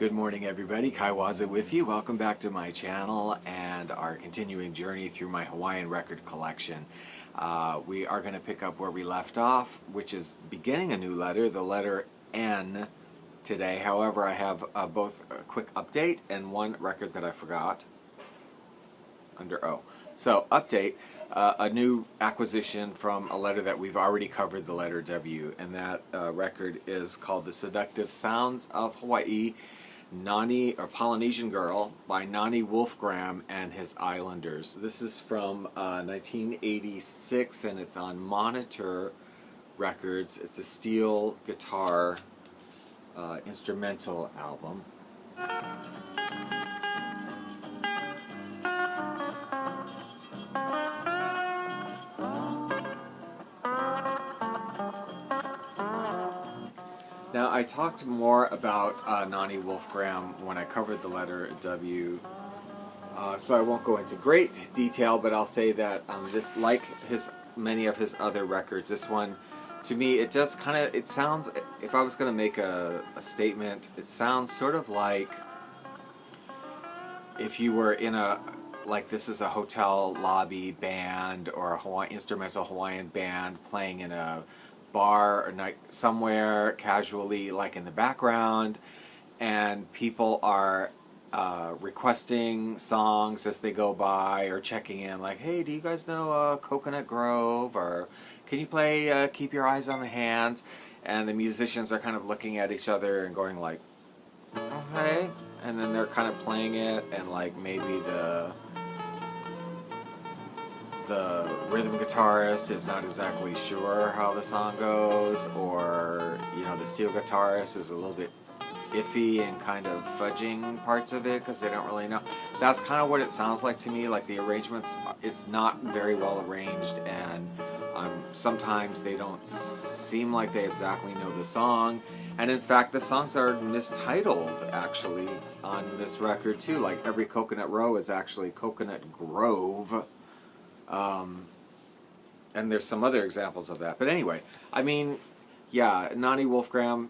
Good morning, everybody. Kaiwaza with you. Welcome back to my channel and our continuing journey through my Hawaiian record collection. We are going to pick up where we left off, which is beginning a new letter, the letter N today. However, I have both a quick update and one record that I forgot under O. So, update, a new acquisition from a letter that we've already covered, the letter W, and that record is called The Seductive Sounds of Hawaii, Nani, or Polynesian Girl, by Nani Wolfgramm and his Islanders. This is from 1986, and it's on Monitor Records. It's a steel guitar instrumental album. Now, I talked more about Nani Wolfgramm when I covered the letter W, so I won't go into great detail, but I'll say that this, like many of his other records, this one, to me, it does kind of, it sounds, if I was going to make a statement, it sounds sort of like if you were in a, like this is a hotel lobby band or a instrumental Hawaiian band playing in a bar or night somewhere casually, like in the background, and people are requesting songs as they go by or checking in, like, hey, do you guys know Coconut Grove, or can you play Keep Your Eyes on the Hands? And the musicians are kind of looking at each other and going like, okay, and then they're kind of playing it, and like maybe the rhythm guitarist is not exactly sure how the song goes, or, you know, the steel guitarist is a little bit iffy and kind of fudging parts of it because they don't really know. That's kind of what it sounds like to me. Like the arrangements, it's not very well arranged, and sometimes they don't seem like they exactly know the song. And in fact, the songs are mistitled actually on this record too. Like every Coconut Row is actually Coconut Grove. And there's some other examples of that. But anyway, I mean, yeah, Nani Wolfgramm,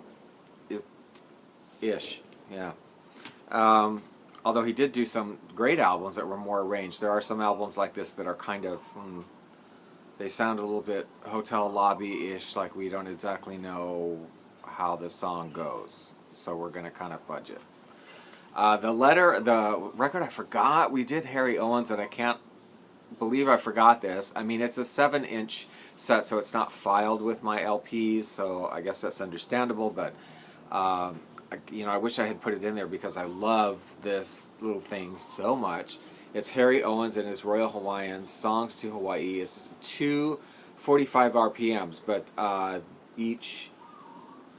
ish, yeah. Although he did do some great albums that were more arranged. There are some albums like this that are kind of, they sound a little bit hotel lobby-ish, like we don't exactly know how the song goes. So we're going to kind of fudge it. The record I forgot, we did Harry Owens, and I can't believe I forgot this. I mean, it's a 7-inch set, so it's not filed with my LPs, so I guess that's understandable, but you know, I wish I had put it in there because I love this little thing so much. It's Harry Owens and his Royal Hawaiians, Songs to Hawaii. It's 245 RPMs, but each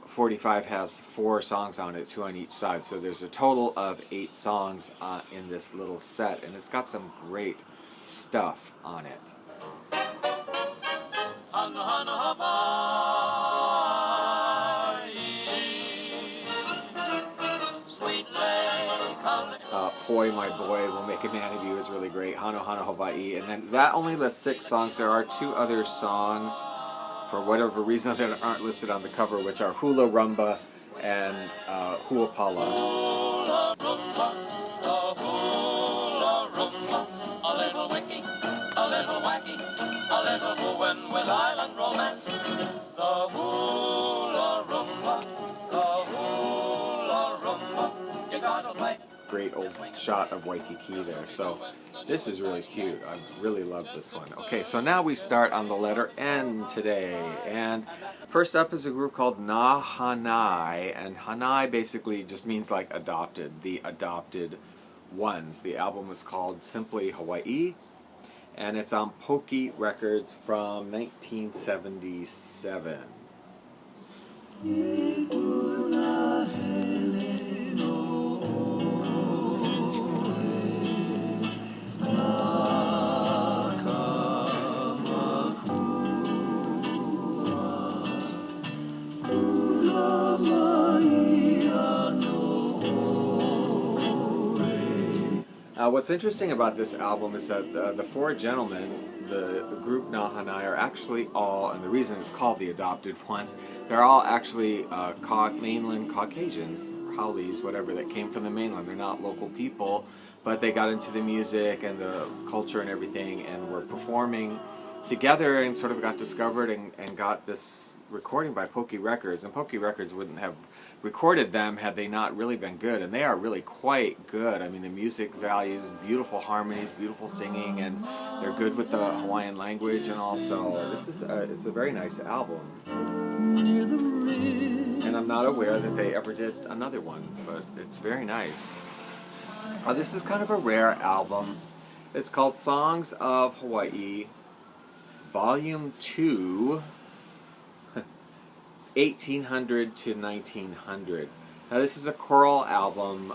45 has 4 songs on it, 2 on each side, so there's a total of 8 songs in this little set, and it's got some great stuff on it. Poi My Boy Will Make a Man of You is really great. Hano Hano Hawaii. And then that only lists 6 songs. There are 2 other songs, for whatever reason, that aren't listed on the cover, which are Hula Rumba and Huapala. A little wacky, a little wooing with island romance. The hula rumba, you gotta play. Great old shot of Waikiki there. So this is really cute. I really love this one. Okay, so now we start on the letter N today. And first up is a group called Hanai. And Hanai basically just means like adopted, the adopted ones. The album is called simply Hawaii, and it's on Pokey Records from 1977. What's interesting about this album is that the 4 gentlemen, the group Hanai, are actually all, and the reason it's called the Adopted Ones, they're all actually mainland Caucasians, haoles, whatever, that came from the mainland. They're not local people, but they got into the music and the culture and everything and were performing together and sort of got discovered and got this recording by Poki Records. And Poki Records wouldn't have recorded them had they not really been good, and they are really quite good. I mean, the music values, beautiful harmonies, beautiful singing, and they're good with the Hawaiian language, and also this is it's a very nice album. And I'm not aware that they ever did another one, but it's very nice. This is kind of a rare album. It's called Songs of Hawaii, Volume 2, 1800 to 1900. Now this is a choral album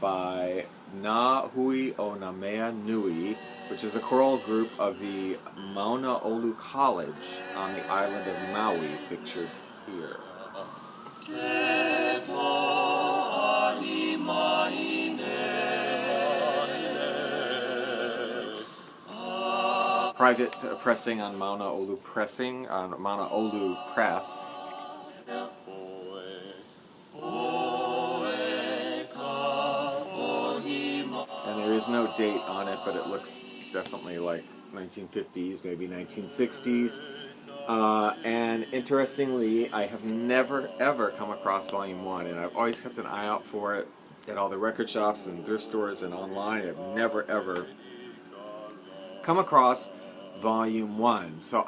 by Na Hui o Na Mea Nui, which is a choral group of the Maunaolu College on the island of Maui, pictured here. Private pressing on Maunaolu Press. And there is no date on it, but it looks definitely like 1950s, maybe 1960s. And interestingly, I have never ever come across Volume 1, and I've always kept an eye out for it at all the record shops and thrift stores and online. I've never ever come across Volume 1. So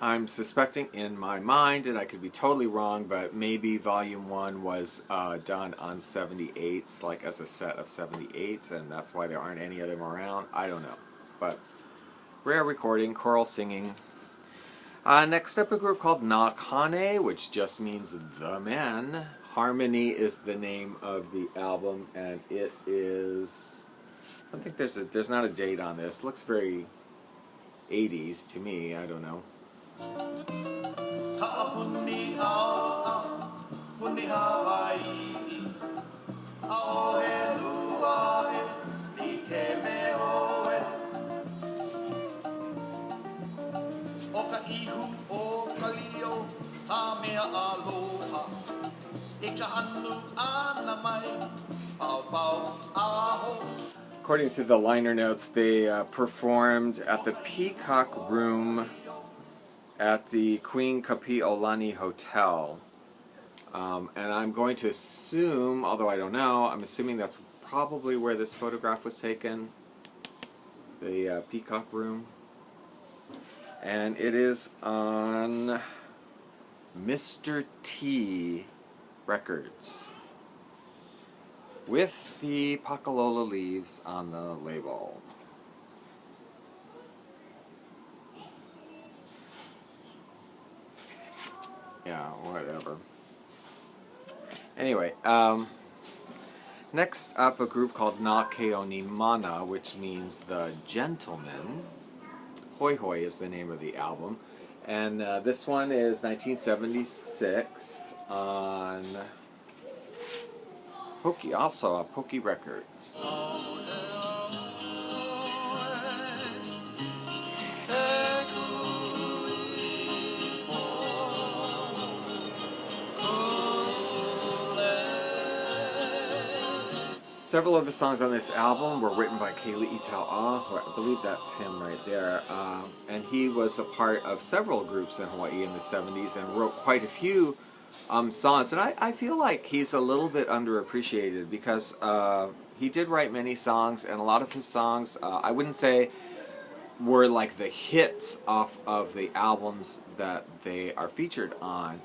I'm suspecting in my mind, and I could be totally wrong, but maybe Volume 1 was done on 78s, like as a set of 78s, and that's why there aren't any of them around. I don't know. But rare recording, choral singing. Next up, a group called Na Kane, which just means the men. Harmony is the name of the album, and it is, I don't think there's not a date on this. Looks very 80s to me. I don't know. According to the liner notes, they performed at the Peacock Room at the Queen Kapi'olani Hotel. And I'm going to assume, although I don't know, I'm assuming that's probably where this photograph was taken, the Peacock Room. And it is on Mr. T Records, with the Pakalola leaves on the label. Yeah, whatever. Anyway, next up, a group called Na Keonimana, which means the gentleman. Hoi Hoi is the name of the album. And this one is 1976 on Poki, also Poki Records. Several of the songs on this album were written by Kali'i Tau'a, I believe that's him right there, and he was a part of several groups in Hawaii in the 70s and wrote quite a few songs, and I feel like he's a little bit underappreciated because he did write many songs, and a lot of his songs, I wouldn't say were like the hits off of the albums that they are featured on.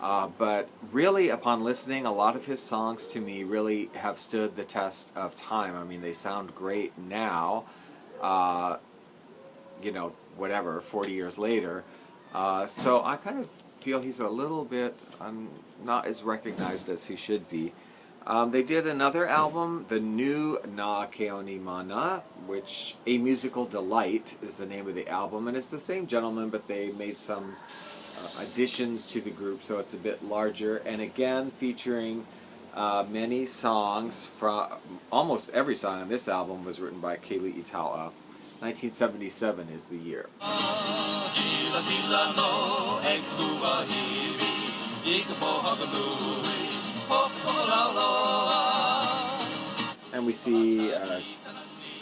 But really, upon listening, a lot of his songs to me really have stood the test of time. I mean, they sound great now, you know, whatever, 40 years later. So I kind of feel he's a little bit not as recognized as he should be. They did another album, the new Na Keonimana, which A Musical Delight is the name of the album, and it's the same gentleman, but they made some additions to the group, so it's a bit larger, and again featuring many songs from, almost every song on this album was written by Kali'i Tau'a. 1977 is the year. we see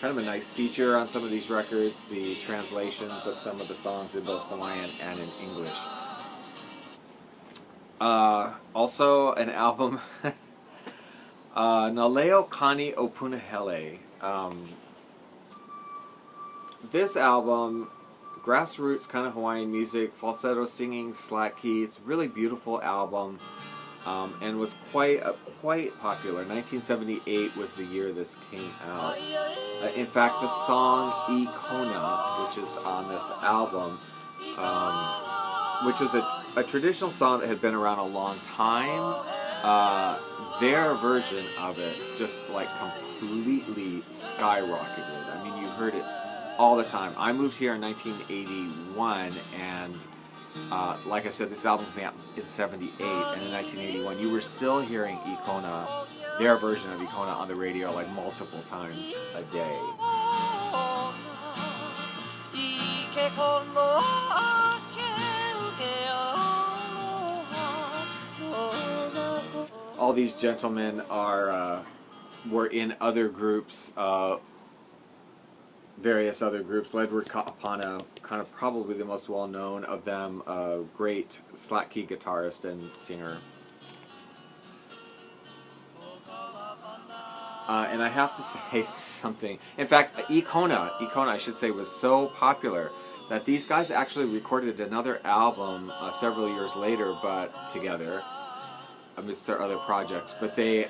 kind of a nice feature on some of these records, the translations of some of the songs in both Hawaiian and in English. Also an album, Naleo Kani o Punahele. This album, grassroots kind of Hawaiian music, falsetto singing, slack key. It's a really beautiful album, and was quite popular. 1978 was the year this came out. In fact, the song IKona, which is on this album, which was a traditional song that had been around a long time, their version of it just like completely skyrocketed. I mean, you heard it all the time. I moved here in 1981, and like I said, this album came out in 78, and in 1981 you were still hearing IKona, their version of IKona, on the radio like multiple times a day. All these gentlemen were in other groups, various other groups. Ledward Kapana, kind of probably the most well-known of them, a great slack key guitarist and singer. And I have to say something. In fact, IKona, I should say, was so popular that these guys actually recorded another album several years later, but together, amidst their other projects. But they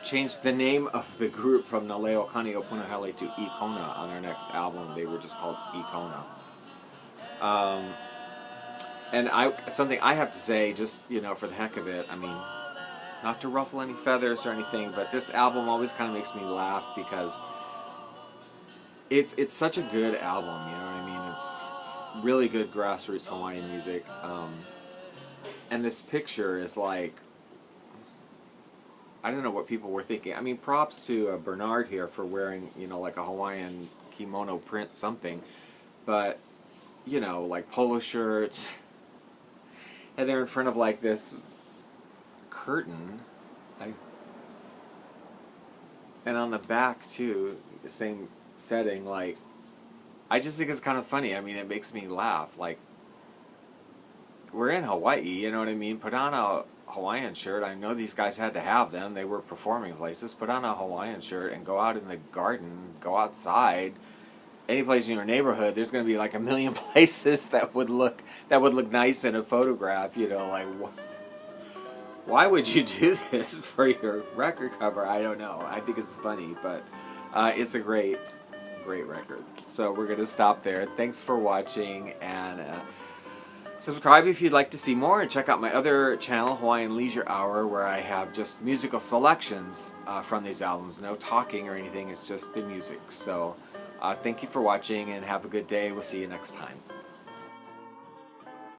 changed the name of the group from Naleo Kani o Punahele to IKona on their next album. They were just called IKona. And something I have to say, just, you know, for the heck of it, I mean, not to ruffle any feathers or anything, but this album always kind of makes me laugh because it's such a good album, you know what I mean? It's really good grassroots Hawaiian music. And this picture is like, I don't know what people were thinking. I mean, props to Bernard here for wearing, you know, like a Hawaiian kimono print something. But, you know, like polo shirts. And they're in front of like this curtain. And on the back too, the same setting, like, I just think it's kind of funny. I mean, it makes me laugh. Like, we're in Hawaii, you know what I mean? Put on a Hawaiian shirt. I know these guys had to have them. They were performing places. Put on a Hawaiian shirt and go out in the garden, go outside. Any place in your neighborhood, there's going to be like a million places that would look nice in a photograph, you know, like, why would you do this for your record cover? I don't know. I think it's funny, but it's a great record. So we're going to stop there. Thanks for watching, and subscribe if you'd like to see more, and check out my other channel, Hawaiian Leisure Hour, where I have just musical selections from these albums. No talking or anything, it's just the music. So thank you for watching, and have a good day. We'll see you next time.